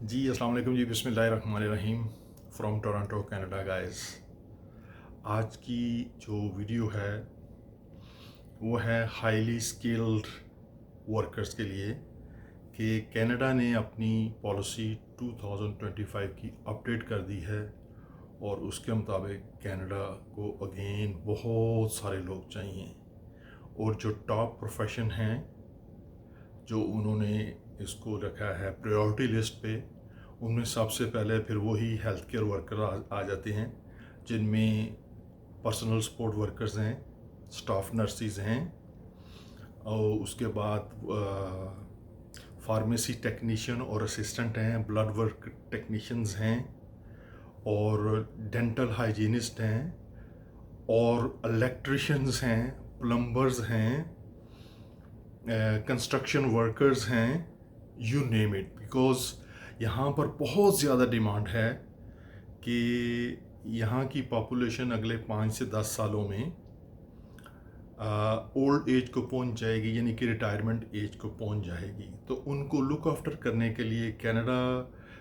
जी अस्सलाम वालेकुम जी, बिस्मिल्लाहिर्रहमानिर्रहीम। From Toronto Canada guys. आज की जो वीडियो है वो है हाईली स्किल्ड वर्कर्स के लिए कि कनाडा ने अपनी पॉलिसी 2025 की अपडेट कर दी है और उसके मुताबिक कनाडा को अगेन बहुत सारे लोग चाहिए और जो टॉप प्रोफेशन हैं जो उन्होंने इसको रखा है प्रायोरिटी लिस्ट पे, उनमें सबसे पहले फिर वही हेल्थ केयर वर्कर आ जाते हैं, जिनमें पर्सनल सपोर्ट वर्कर्स हैं, स्टाफ नर्सिस हैं, और उसके बाद फार्मेसी टेक्नीशियन और असिस्टेंट हैं, ब्लड वर्क टेक्नीशियंस हैं और डेंटल हाइजीनिस्ट हैं और इलेक्ट्रिशियंस हैं, प्लम्बर्स हैं, कंस्ट्रक्शन वर्कर्स हैं, यू नेम इट। बिकॉज यहाँ पर बहुत ज़्यादा डिमांड है कि यहाँ की पॉपुलेशन अगले 5 से 10 सालों में ओल्ड एज को पहुँच जाएगी, यानी कि रिटायरमेंट एज को पहुँच जाएगी। तो उनको लुक आफ्टर करने के लिए कनाडा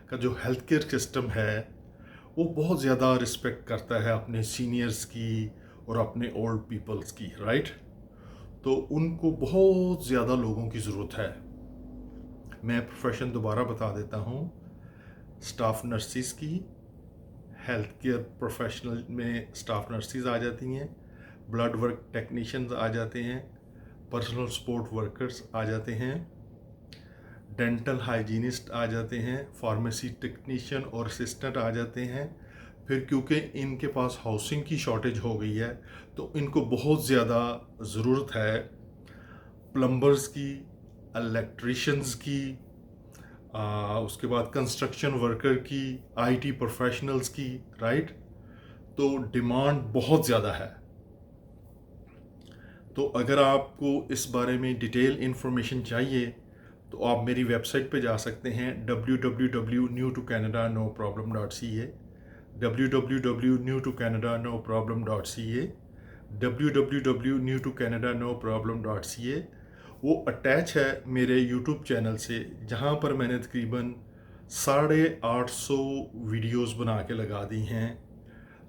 का जो हेल्थ केयर सिस्टम है वो बहुत ज़्यादा रिस्पेक्ट करता है अपने सीनियर्स की और अपने ओल्ड पीपल्स की, राइट। तो उनको बहुत ज़्यादा लोगों की ज़रूरत है। मैं प्रोफेशन दोबारा बता देता हूँ, स्टाफ नर्सिस की, हेल्थ केयर प्रोफेशनल में स्टाफ नर्सिस आ जाती हैं, ब्लड वर्क टेक्नीशियंस आ जाते हैं, पर्सनल सपोर्ट वर्कर्स आ जाते हैं, डेंटल हाइजीनिस्ट आ जाते हैं, फार्मेसी टेक्नीशियन और असिस्टेंट आ जाते हैं। फिर क्योंकि इनके पास हाउसिंग की शॉर्टेज हो गई है तो इनको बहुत ज़्यादा ज़रूरत है प्लम्बर्स की, इलेक्ट्रिशियंस की, उसके बाद कंस्ट्रक्शन वर्कर की, आईटी प्रोफेशनल्स की, राइट। तो डिमांड बहुत ज़्यादा है। तो अगर आपको इस बारे में डिटेल इन्फॉर्मेशन चाहिए तो आप मेरी वेबसाइट पे जा सकते हैं www.newtocanada.noproblem.ca, www.newtocanada.noproblem.ca, www.newtocanada.noproblem.ca। वो अटैच है मेरे यूट्यूब चैनल से, जहाँ पर मैंने तकरीबन 850 वीडियोस बना के लगा दी हैं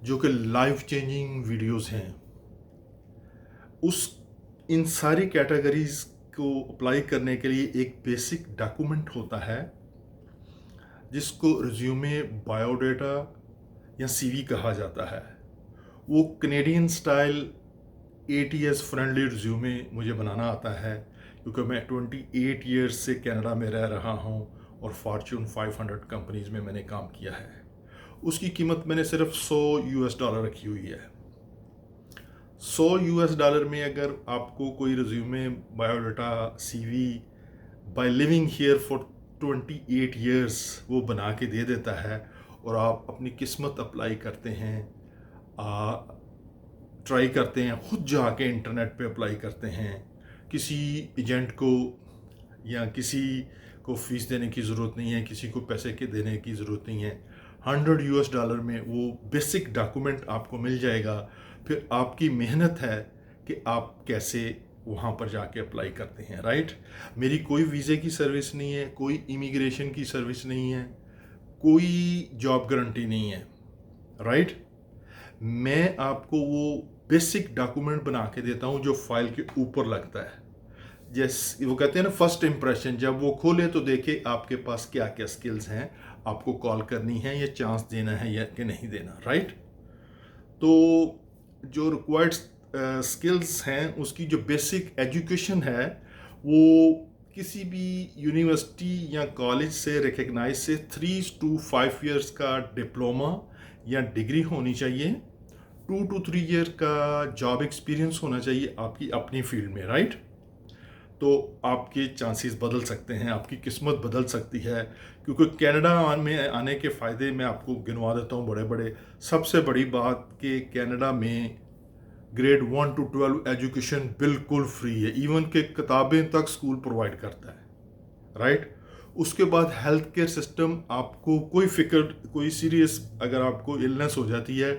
जो कि लाइफ चेंजिंग वीडियोस हैं। उस इन सारी कैटेगरीज को अप्लाई करने के लिए एक बेसिक डॉक्यूमेंट होता है जिसको रिज्यूमे, बायोडाटा या सीवी कहा जाता है। वो Canadian style ATS friendly resume मुझे बनाना आता है, क्योंकि मैं 28 ईयर्स से कनाडा में रह रहा हूँ और फॉर्च्यून 500 कंपनीज में मैंने काम किया है। उसकी कीमत मैंने सिर्फ $100 रखी हुई है। $100 में अगर आपको कोई resume, biodata, CV by living here for 28 years वो बना के दे देता है और आप अपनी किस्मत अप्लाई करते हैं, ट्राई करते हैं, खुद जाके इंटरनेट पे अप्लाई करते हैं, किसी एजेंट को या किसी को फीस देने की ज़रूरत नहीं है, किसी को पैसे के देने की ज़रूरत नहीं है। $100 में वो बेसिक डॉक्यूमेंट आपको मिल जाएगा। फिर आपकी मेहनत है कि आप कैसे वहाँ पर जाके अप्लाई करते हैं, राइट। मेरी कोई वीज़े की सर्विस नहीं है, कोई इमिग्रेशन की सर्विस नहीं है, कोई जॉब गारंटी नहीं है, राइट। मैं आपको वो बेसिक डॉक्यूमेंट बना के देता हूँ जो फाइल के ऊपर लगता है। जैसे वो कहते हैं ना, फर्स्ट इम्प्रेशन, जब वो खोले तो देखे आपके पास क्या क्या स्किल्स हैं, आपको कॉल करनी है या चांस देना है या कि नहीं देना, राइट। तो जो रिक्वायर्ड स्किल्स हैं, उसकी जो बेसिक एजुकेशन है वो किसी भी यूनिवर्सिटी या कॉलेज से रिकग्नाइज से 3 to 5 ईयर्स का डिप्लोमा या डिग्री होनी चाहिए, 2 to 3 ईयर का जॉब एक्सपीरियंस होना चाहिए आपकी अपनी फील्ड में, राइट। तो आपके चांसेस बदल सकते हैं, आपकी किस्मत बदल सकती है, क्योंकि कनाडा में आने के फ़ायदे मैं आपको गिनवा देता हूँ बड़े बड़े। सबसे बड़ी बात कि कनाडा में ग्रेड 1 to 12 एजुकेशन बिल्कुल फ्री है, इवन के किताबें तक स्कूल प्रोवाइड करता है, राइट। उसके बाद हेल्थ केयर सिस्टम, आपको कोई फिक्र, कोई सीरियस अगर आपको इलनेस हो जाती है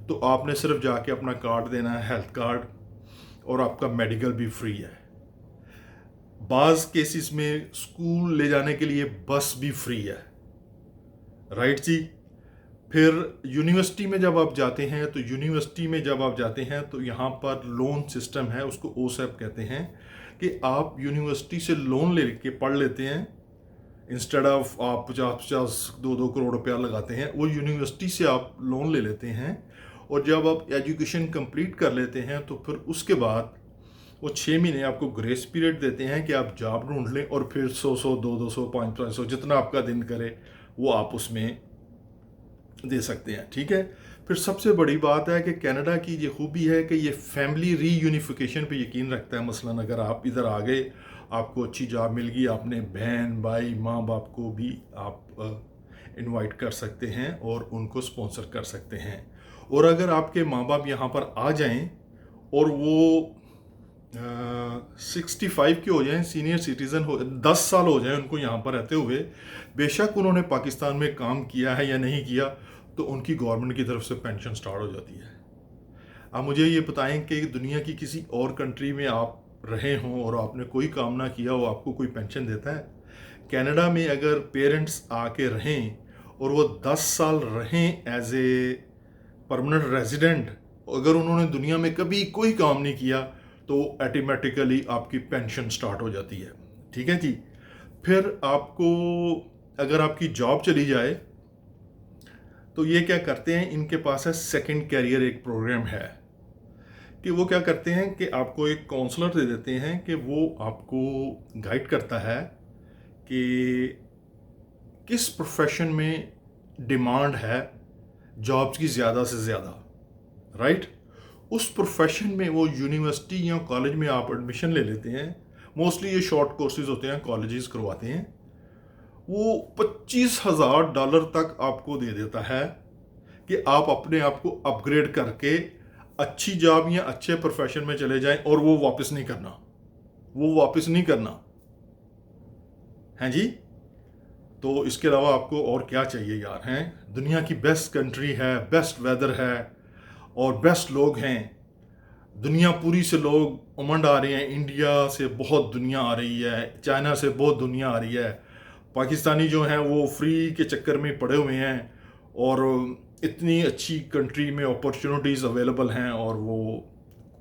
तो आपने सिर्फ जाके अपना कार्ड देना है, हेल्थ कार्ड, और आपका मेडिकल भी फ्री है। बाज़ केसेस में स्कूल ले जाने के लिए बस भी फ्री है, राइट जी। फिर यूनिवर्सिटी में जब आप जाते हैं तो यहाँ पर लोन सिस्टम है, उसको ओसेप कहते हैं, कि आप यूनिवर्सिटी से लोन लेके पढ़ लेते हैं। इंस्टेड ऑफ आप 50-50 2-2 करोड़ रुपया लगाते हैं, वो यूनिवर्सिटी से आप लोन ले लेते हैं। और जब आप एजुकेशन कंप्लीट कर लेते हैं तो फिर उसके बाद वो 6 महीने आपको ग्रेस पीरियड देते हैं कि आप जॉब ढूंढ लें, और फिर 100 200 500 जितना आपका दिन करे वो आप उसमें दे सकते हैं। ठीक है। फिर सबसे बड़ी बात है कि कनाडा की ये खूबी है कि ये फैमिली रीयूनिफिकेशन पे यकीन रखता है। मसलन अगर आप इधर आ गए, आपको अच्छी जॉब मिल गई, आपने बहन भाई माँ बाप को भी आप इनवाइट कर सकते हैं और उनको स्पॉन्सर कर सकते हैं। और अगर आपके माँ बाप यहाँ पर आ जाएं और वो 65 के हो जाएं, सीनियर सिटीज़न हो, 10 साल हो जाए उनको यहाँ पर रहते हुए, बेशक उन्होंने पाकिस्तान में काम किया है या नहीं किया, तो उनकी गवर्नमेंट की तरफ से पेंशन स्टार्ट हो जाती है। आप मुझे ये बताएं कि दुनिया की किसी और कंट्री में आप रहे हों और आपने कोई काम ना किया हो, आपको कोई पेंशन देता है? कनाडा में अगर पेरेंट्स आके रहें और वो 10 साल रहें एज ए परमानेंट रेजिडेंट, अगर उन्होंने दुनिया में कभी कोई काम नहीं किया, तो ऑटोमेटिकली आपकी पेंशन स्टार्ट हो जाती है। ठीक है जी। फिर आपको अगर आपकी जॉब चली जाए तो ये क्या करते हैं, इनके पास है सेकंड कैरियर एक प्रोग्राम है, कि वो क्या करते हैं कि आपको एक काउंसलर दे देते हैं कि वो आपको गाइड करता है कि किस प्रोफेशन में डिमांड है जॉब्स की ज़्यादा से ज़्यादा। राइट। उस प्रोफेशन में वो यूनिवर्सिटी या कॉलेज में आप एडमिशन ले लेते हैं। मोस्टली ये शॉर्ट कोर्सेज होते हैं, कॉलेजेस करवाते हैं। वो $25,000 तक आपको दे देता है कि आप अपने आप को अपग्रेड करके अच्छी जॉब या अच्छे प्रोफेशन में चले जाएं, और वो वापस नहीं करना है जी। तो इसके अलावा आपको और क्या चाहिए यार? हैं, दुनिया की बेस्ट कंट्री है, बेस्ट वेदर है और बेस्ट लोग हैं। दुनिया पूरी से लोग उमंड आ रहे हैं, इंडिया से बहुत दुनिया आ रही है, चाइना से बहुत दुनिया आ रही है। पाकिस्तानी जो हैं वो फ्री के चक्कर में पड़े हुए हैं, और इतनी अच्छी कंट्री में अपॉर्चुनिटीज़ अवेलेबल हैं और वो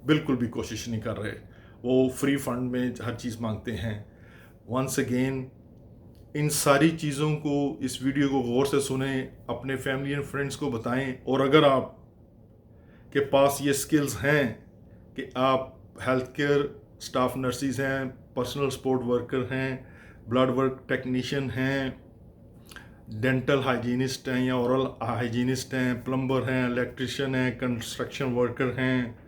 बिल्कुल भी कोशिश नहीं कर रहे। वो फ्री फंड में हर चीज़ मांगते हैं। वंस अगेन, इन सारी चीज़ों को, इस वीडियो को गौर से सुने, अपने फैमिली एंड फ्रेंड्स को बताएं। और अगर आप के पास ये स्किल्स हैं कि आप हेल्थ केयर स्टाफ नर्सिस हैं, पर्सनल सपोर्ट वर्कर हैं, ब्लड वर्क टेक्नीशियन हैं, डेंटल हाइजीनिस्ट हैं या ओरल हाइजीनिस्ट हैं, प्लम्बर हैं, इलेक्ट्रिशियन हैं, कंस्ट्रक्शन वर्कर हैं,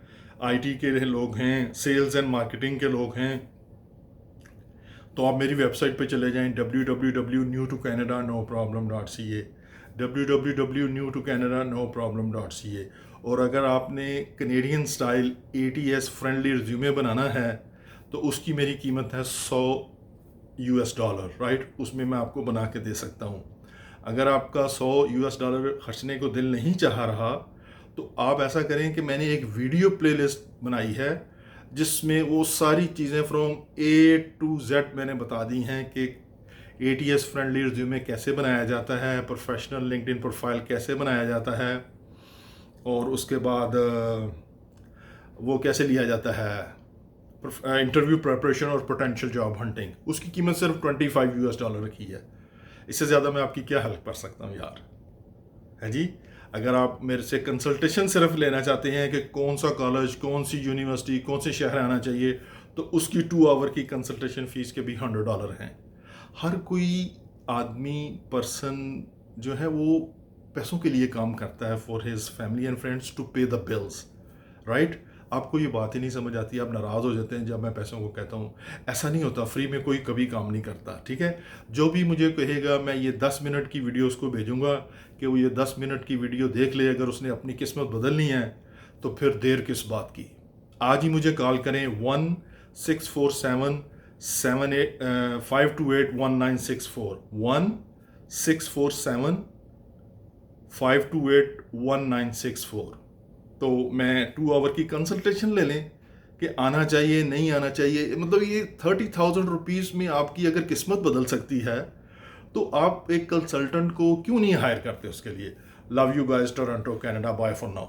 आईटी के लोग हैं, सेल्स एंड मार्केटिंग के लोग हैं, तो आप मेरी वेबसाइट पे चले जाएं www.newtocanada.noproblem.ca www.newtocanada.noproblem.ca। और अगर आपने Canadian style ATS friendly resume बनाना है तो उसकी मेरी कीमत है $100। राइट। उसमें मैं आपको बना के दे सकता हूँ। अगर आपका $100 खर्चने को दिल नहीं चाह रहा तो आप ऐसा करें कि मैंने एक वीडियो प्लेलिस्ट बनाई है जिसमें वो सारी चीज़ें फ्रॉम A to Z मैंने बता दी हैं कि ATS फ्रेंडली रिज्यूमे कैसे बनाया जाता है, प्रोफेशनल लिंक्डइन प्रोफाइल कैसे बनाया जाता है, और उसके बाद वो कैसे लिया जाता है, इंटरव्यू प्रिपरेशन और पोटेंशियल जॉब हंटिंग। उसकी कीमत सिर्फ $25 रखी है। इससे ज़्यादा मैं आपकी क्या हेल्प कर सकता हूँ यार? है जी। अगर आप मेरे से कंसल्टेशन सिर्फ लेना चाहते हैं कि कौन सा कॉलेज, कौन सी यूनिवर्सिटी, कौन से शहर आना चाहिए, तो उसकी 2 आवर की कंसल्टेशन फ़ीस के भी $100 हैं। हर कोई आदमी, पर्सन जो है वो पैसों के लिए काम करता है, for his family and friends to pay the bills. Right. आपको ये बात ही नहीं समझ आती, आप नाराज़ हो जाते हैं जब मैं पैसों को कहता हूँ। ऐसा नहीं होता, फ्री में कोई कभी काम नहीं करता। ठीक है। जो भी मुझे कहेगा, मैं ये 10 मिनट की वीडियो उसको भेजूंगा कि वो ये 10 मिनट की वीडियो देख ले। अगर उसने अपनी किस्मत बदलनी है तो फिर देर किस बात की। आज ही मुझे कॉल करें 1-647-528-1964 1-647-528-1964। तो मैं 2 आवर की कंसल्टेशन ले लें कि आना चाहिए नहीं आना चाहिए। मतलब ये 30,000 रुपीज़ में आपकी अगर किस्मत बदल सकती है तो आप एक कंसल्टेंट को क्यों नहीं हायर करते उसके लिए। Love you guys, Toronto Canada, bye for now.